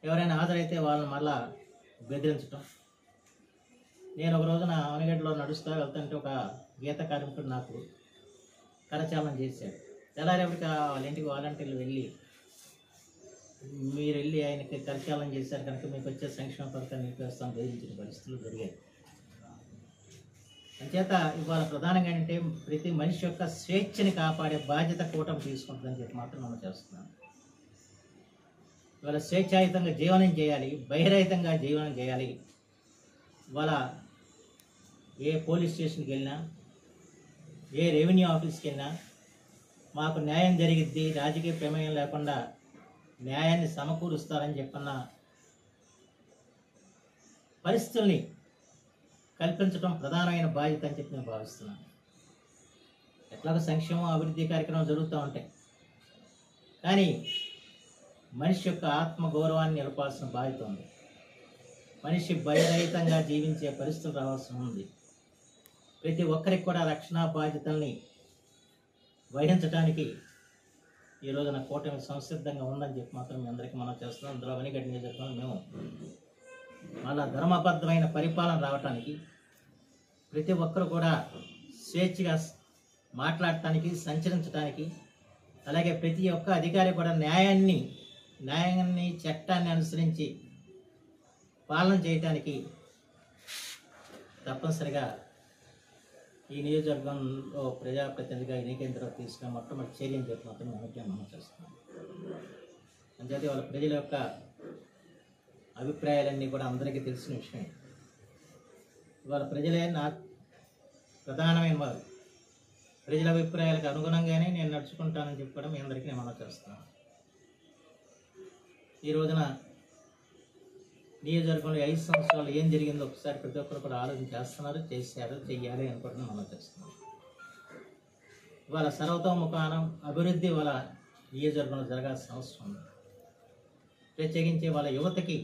ఎవరైనా హాజరైతే వాళ్ళని మళ్ళా బెదిరించడం. నేను ఒక రోజున అవనగడ్డలో నడుస్తూ వెళ్తుంటే ఒక గీత కార్మికుడు నాకు కరచాలనం చేశాడు. తెల్లారేపటికి వాళ్ళ ఇంటికి వాలంటీర్లు వెళ్ళి మీరు వెళ్ళి ఆయనకి కరచాలనం చేశారు కనుక మీకు వచ్చే సంక్షేమ పథకాన్ని నిలిపేస్తాం బెదిరించిన పరిస్థితులు జరిగాయి. అంచేత ఇవాళ ప్రధానంగా అంటే ప్రతి మనిషి యొక్క స్వేచ్ఛని కాపాడే బాధ్యత కూటమి తీసుకుంటుందని చెప్పి మాత్రం మనం చేస్తున్నాం. ఇవాళ స్వేచ్ఛాయుతంగా జీవనం చేయాలి, బహిరహితంగా జీవనం చేయాలి. ఇవాళ ఏ పోలీస్ స్టేషన్కి వెళ్ళినా, ఏ రెవెన్యూ ఆఫీస్కి వెళ్ళినా మాకు న్యాయం జరిగిద్ది, రాజకీయ ప్రమేయం లేకుండా న్యాయాన్ని సమకూరుస్తారని చెప్పన్న పరిస్థితుల్ని కల్పించడం ప్రధానమైన బాధ్యత అని చెప్పి నేను భావిస్తున్నాను. ఎట్లాగో సంక్షేమం అభివృద్ధి కార్యక్రమాలు జరుగుతూ ఉంటాయి, కానీ మనిషి యొక్క ఆత్మగౌరవాన్ని నిలపాల్సిన బాధ్యత ఉంది. మనిషి భయరహితంగా జీవించే పరిస్థితులు రావాల్సి ఉంది. ప్రతి ఒక్కరికి కూడా రక్షణ బాధ్యతల్ని వహించడానికి ఈ రోజున కూటమి సంసిద్ధంగా ఉందని చెప్పి మాత్రం మీ అందరికీ మనం చేస్తున్నాం. అందులో అవనిగడ్డ నియోజకవర్గంలో మేము మళ్ళా ధర్మబద్ధమైన పరిపాలన రావటానికి, ప్రతి ఒక్కరు కూడా స్వేచ్ఛగా మాట్లాడటానికి, సంచరించడానికి, అలాగే ప్రతి ఒక్క అధికారి కూడా న్యాయాన్ని చట్టాన్ని అనుసరించి పాలన చేయటానికి తప్పనిసరిగా ఈ నియోజకవర్గంలో ప్రజాప్రతినిధిగా ఎన్నికైన తర్వాత తీసుకున్న మొట్టమొదటి చర్యని చెప్పి మాత్రం మనం చేస్తున్నాం. అంచేత వాళ్ళ ప్రజల యొక్క అభిప్రాయాలన్నీ కూడా అందరికీ తెలిసిన విషయం. ఇవాళ ప్రజలే నా ప్రధానమైన వారు. ప్రజల అభిప్రాయాలకు అనుగుణంగానే నేను నడుచుకుంటానని చెప్పి కూడా మీ అందరికీ నేను మనం చేస్తున్నాను. ఈ రోజున నియోజకవర్గంలో 5 సంవత్సరాలు ఏం జరిగిందో ఒకసారి ప్రతి ఒక్కరు కూడా ఆలోచన చేస్తున్నారు, చెయ్యాలి అనుకోవడం మనం చేస్తున్నాం. ఇవాళ సర్వతోముఖానం అభివృద్ధి వాళ్ళ నియోజకవర్గంలో జరగాల్సిన అవసరం ఉంది. ప్రత్యేకించి వాళ్ళ యువతకి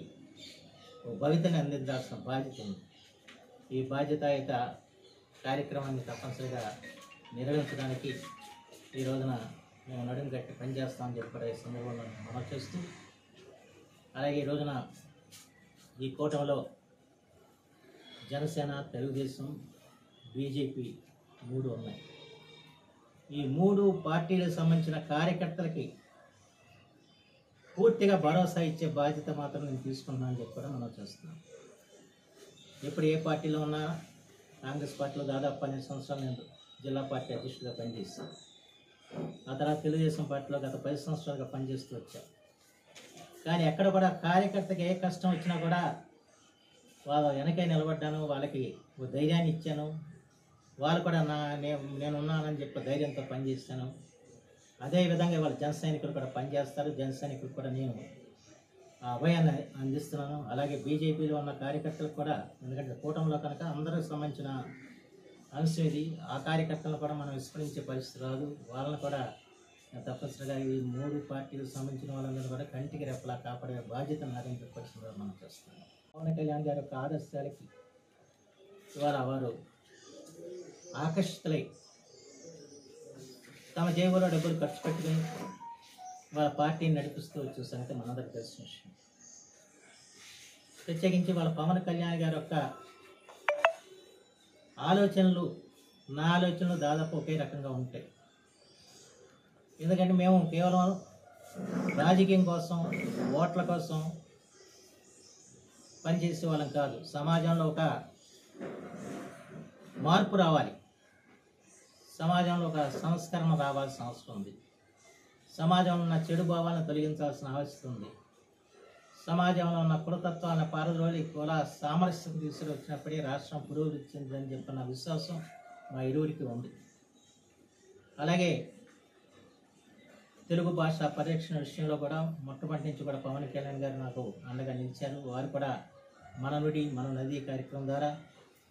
భవితని అందించాల్సిన బాధ్యత ఉంది. ఈ బాధ్యతాయుత కార్యక్రమాన్ని తప్పనిసరిగా నిర్వహించడానికి ఈ రోజున మేము నడుము కట్టి పనిచేస్తామని చెప్పి ఈ సందర్భంలో మనం చేస్తూ, అలాగే ఈ రోజున ఈ కూటమిలో జనసేన, తెలుగుదేశం, బీజేపీ 3 ఉన్నాయి. ఈ 3 పార్టీలకు సంబంధించిన కార్యకర్తలకి పూర్తిగా భరోసా ఇచ్చే బాధ్యత మాత్రం నేను తీసుకుంటున్నానని చెప్పి కూడా మనం చేస్తున్నాం. ఇప్పుడు ఏ పార్టీలో ఉన్నా, కాంగ్రెస్ పార్టీలో దాదాపు 12 సంవత్సరాలు నేను జిల్లా పార్టీ అధ్యక్షుడిగా పనిచేస్తాను. ఆ తర్వాత తెలుగుదేశం పార్టీలో గత 10 సంవత్సరాలుగా పనిచేస్తూ వచ్చాను. కానీ ఎక్కడ కూడా కార్యకర్తకి ఏ కష్టం వచ్చినా కూడా వాళ్ళ వెనకే నిలబడ్డాను, వాళ్ళకి ధైర్యాన్ని ఇచ్చాను. వాళ్ళు కూడా నేనున్నానని చెప్పి ధైర్యంతో పనిచేస్తాను. అదేవిధంగా వాళ్ళ జన సైనికులు కూడా పనిచేస్తారు. జన సైనికులు కూడా నేను ఆ అభయాన్ని అందిస్తున్నాను. అలాగే బీజేపీలో ఉన్న కార్యకర్తలకు కూడా, ఎందుకంటే కూటమిలో కనుక అందరికి సంబంధించిన అంశం ఇది, ఆ కార్యకర్తలను కూడా మనం విస్మరించే పరిస్థితి రాదు. వాళ్ళని కూడా తప్పనిసరిగా ఈ 3 పార్టీలకు సంబంధించిన వాళ్ళందరూ కూడా కంటికి రెప్పలా కాపాడే బాధ్యత నాదని చెప్పాల్సిందిగా మనం చేస్తున్నాం. పవన్ కళ్యాణ్ గారి యొక్క ఆదర్శాలకి ఇవాళ వారు ఆకర్షితులై తమ జేబులో డబ్బులు ఖర్చు పెట్టుకుని వాళ్ళ పార్టీని నడిపిస్తూ వచ్చే సంగతి మనందరికీ తెలిసిన విషయం. ప్రత్యేకించి వాళ్ళ పవన్ కళ్యాణ్ గారి యొక్క ఆలోచనలు, నా ఆలోచనలు దాదాపు ఒకే రకంగా ఉంటాయి. ఎందుకంటే మేము కేవలం రాజకీయం కోసం, ఓట్ల కోసం పనిచేసే వాళ్ళం కాదు. సమాజంలో ఒక మార్పు రావాలి, సమాజంలో ఒక సంస్కరణ రావాల్సిన అవసరం ఉంది. సమాజంలో ఉన్న చెడు భావాలను తొలగించాల్సిన అవసరం ఉంది. సమాజంలో ఉన్న కులతత్వాన్ని పారద్రోలి కుల సామరస్యం తీసుకొచ్చినప్పుడే రాష్ట్రం పురోగతి చెందిందని చెప్పిన విశ్వాసం మా ఇరువురికి ఉంది. అలాగే తెలుగు భాష పరిరక్షణ విషయంలో కూడా మొట్టమొదటి నుంచి కూడా పవన్ కళ్యాణ్ గారు నాకు అండగా నిలిచారు. వారు కూడా మన నుడి మన నది కార్యక్రమం ద్వారా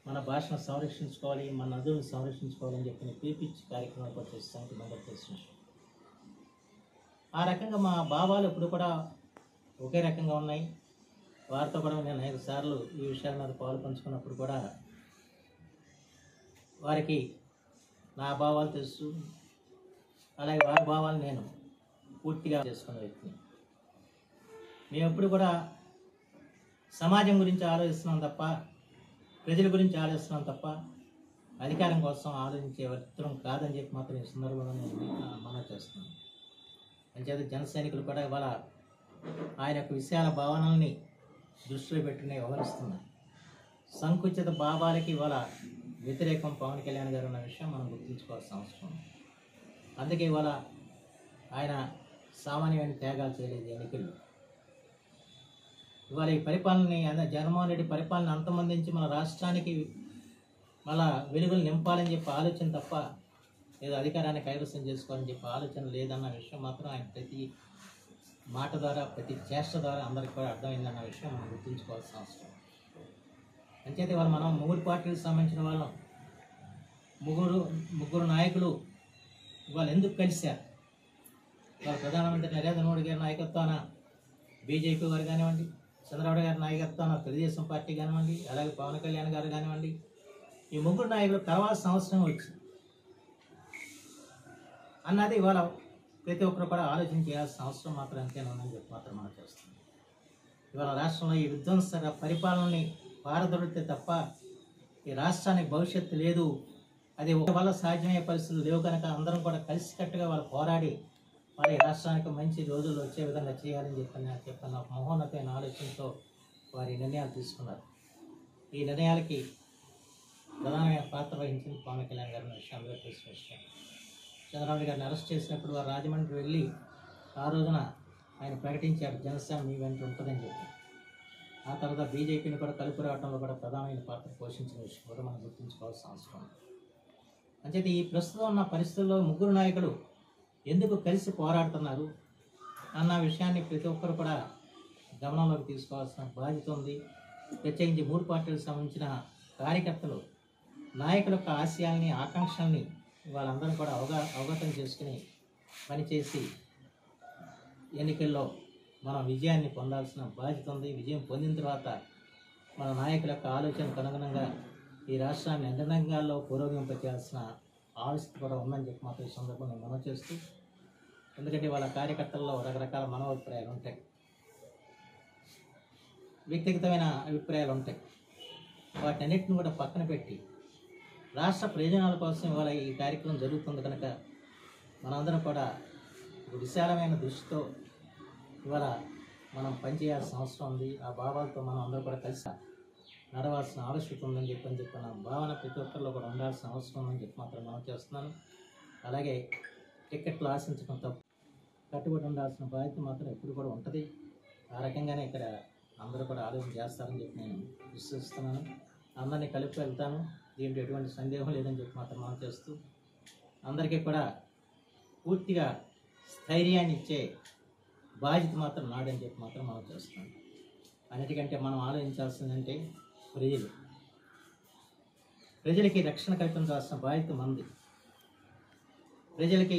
మన భాషను సంరక్షించుకోవాలి, మన నదులను సంరక్షించుకోవాలని చెప్పిన పిలిపించి కార్యక్రమాలు కూడా చేస్తానికి మొదలు చేసిన ఆ రకంగా మా భావాలు ఇప్పుడు కూడా ఒకే రకంగా ఉన్నాయి. వారితో కూడా నేను 5 సార్లు ఈ విషయాల మీద పాలు పంచుకున్నప్పుడు కూడా వారికి నా భావాలు తెలుసు, అలాగే వారి భావాలు నేను పూర్తిగా చేసుకునే వ్యక్తిని. మేము ఎప్పుడు కూడా సమాజం గురించి ఆలోచిస్తున్నాం తప్ప, ప్రజల గురించి ఆలోచిస్తున్నాం తప్ప అధికారం కోసం ఆలోచించే వ్యక్తులం కాదని చెప్పి మాత్రం ఈ సందర్భంగా నేను మనం చేస్తున్నాను. అంచేత జన సైనికులు కూడా ఇవాళ ఆయన యొక్క విశాల భావనల్ని దృష్టిలో పెట్టుకుని వ్యవహరిస్తున్నారు. సంకుచిత భావాలకి ఇవాళ వ్యతిరేకం పవన్ కళ్యాణ్ గారు అన్న విషయం మనం గుర్తుంచుకోవాల్సిన అవసరం ఉంది. అందుకే ఇవాళ ఆయన సామాన్యమైన త్యాగాలు చేయలేదు ఎన్నికల్లో. ఇవాళ ఈ పరిపాలనని జగన్మోహన్ రెడ్డి పరిపాలన అంతమందించి మన రాష్ట్రానికి మళ్ళా వెలుగులు నింపాలని చెప్పి ఆలోచన తప్ప ఏదో అధికారాన్ని కైవసం చేసుకోవాలని చెప్పి ఆలోచన లేదన్న విషయం మాత్రం ఆయన ప్రతి మాట ద్వారా, ప్రతి చేష్ట ద్వారా అందరికీ కూడా అర్థమైందన్న విషయం మనం గుర్తుంచుకోవాల్సిన అవసరం. అంచేత ఇవాళ మనం ముగ్గురు పార్టీలకు సంబంధించిన వాళ్ళం, ముగ్గురు నాయకులు ఇవాళ ఎందుకు కలిశారు? ఇవాళ ప్రధానమంత్రి నరేంద్ర మోడీ గారి నాయకత్వాన బీజేపీ వారు కానివ్వండి, చంద్రబాబు గారి నాయకత్వాన తెలుగుదేశం పార్టీ కానివ్వండి, అలాగే పవన్ కళ్యాణ్ గారు కానివ్వండి, ఈ ముగ్గురు నాయకులు కలవాల్సిన అవసరం వచ్చింది అన్నది ఇవాళ ప్రతి ఒక్కరు కూడా ఆలోచన చేయాల్సిన అవసరం మాత్రం అంతేనని చెప్పి మాత్రం మనం చేస్తున్నాం. ఇవాళ రాష్ట్రంలో ఈ విధ్వంసక పరిపాలనని పారదొలితే తప్ప ఈ రాష్ట్రానికి భవిష్యత్తు లేదు. అది ఒక వల్ల సాధ్యమయ్యే పరిస్థితులు లేవు కనుక అందరం కూడా కలిసికట్టుగా వాళ్ళు పోరాడి మరి రాష్ట్రానికి మంచి రోజులు వచ్చే విధంగా చేయాలని చెప్పిన మహోన్నతమైన ఆలోచనతో వారి నిర్ణయాలు తీసుకున్నారు. ఈ నిర్ణయాలకి ప్రధానమైన పాత్ర వహించింది పవన్ కళ్యాణ్ గారి విషయం అందరూ తెలిసిన విషయం. చంద్రబాబు గారిని అరెస్ట్ చేసినప్పుడు వారు రాజమండ్రి వెళ్ళి ఆ రోజున ఆయన ప్రకటించారు జనసేన మీ వెంట ఉంటుందని చెప్పి. ఆ తర్వాత బీజేపీని కూడా కలుపు రావడంలో కూడా ప్రధానమైన పాత్ర పోషించిన విషయం కూడా మనం గుర్తుంచుకోవాల్సిన అవసరం. అంచేత ఈ ప్రస్తుతం ఉన్న పరిస్థితుల్లో ముగ్గురు నాయకులు ఎందుకు కలిసి పోరాడుతున్నారు అన్న విషయాన్ని ప్రతి ఒక్కరు కూడా గమనంలోకి తీసుకోవాల్సిన బాధ్యత ఉంది. ప్రత్యేకించి మూడు పార్టీలకు సంబంధించిన కార్యకర్తలు నాయకుల యొక్క ఆశయాల్ని, ఆకాంక్షల్ని వాళ్ళందరూ కూడా అవగతం చేసుకుని పనిచేసి ఎన్నికల్లో మనం విజయాన్ని పొందాల్సిన బాధ్యత ఉంది. విజయం పొందిన తర్వాత మన నాయకుల యొక్క ఆలోచనకు అనుగుణంగా ఈ రాష్ట్రాన్ని అన్ని రంగాల్లో పురోగమింపచేయాల్సిన ఆవశ్యకత కూడా ఉందని చెప్పి మాత్రం ఈ సందర్భంగా మనం చేస్తూ, ఎందుకంటే వాళ్ళ కార్యకర్తల్లో రకరకాల మనోభిప్రాయాలు ఉంటాయి, వ్యక్తిగతమైన అభిప్రాయాలు ఉంటాయి. వాటన్నిటిని కూడా పక్కన పెట్టి రాష్ట్ర ప్రయోజనాల కోసం ఇవాళ ఈ కార్యక్రమం జరుగుతుంది కనుక మనందరం కూడా విశాలమైన దృష్టితో ఇవాళ మనం పనిచేయాల్సిన అవసరం ఉంది. ఆ భావాలతో మనం అందరూ కూడా కలిసి నడవాల్సిన ఆవశ్యకత ఉందని చెప్పిన భావన ప్రతి ఒక్కరిలో కూడా ఉండాల్సిన అవసరం ఉందని చెప్పి మాత్రం మనం చేస్తున్నాను. అలాగే టికెట్లు ఆశించడం తప్ప కట్టుబడి ఉండాల్సిన బాధ్యత మాత్రం ఎప్పుడు కూడా ఉంటుంది. ఆ రకంగానే ఇక్కడ అందరూ కూడా ఆలోచన చేస్తారని చెప్పి నేను విశ్వసిస్తున్నాను. అందరినీ కలిపి వెళ్తాను, దీంట్లో ఎటువంటి సందేహం లేదని చెప్పి మాత్రం మనం చేస్తూ, అందరికీ కూడా పూర్తిగా స్థైర్యాన్ని ఇచ్చే బాధ్యత మాత్రం నాడని చెప్పి మాత్రం మనం చేస్తున్నాం. అన్నిటికంటే మనం ఆలోచించాల్సిందంటే ప్రజలకి రక్షణ కల్పించాల్సిన బాధ్యత మంది. ప్రజలకి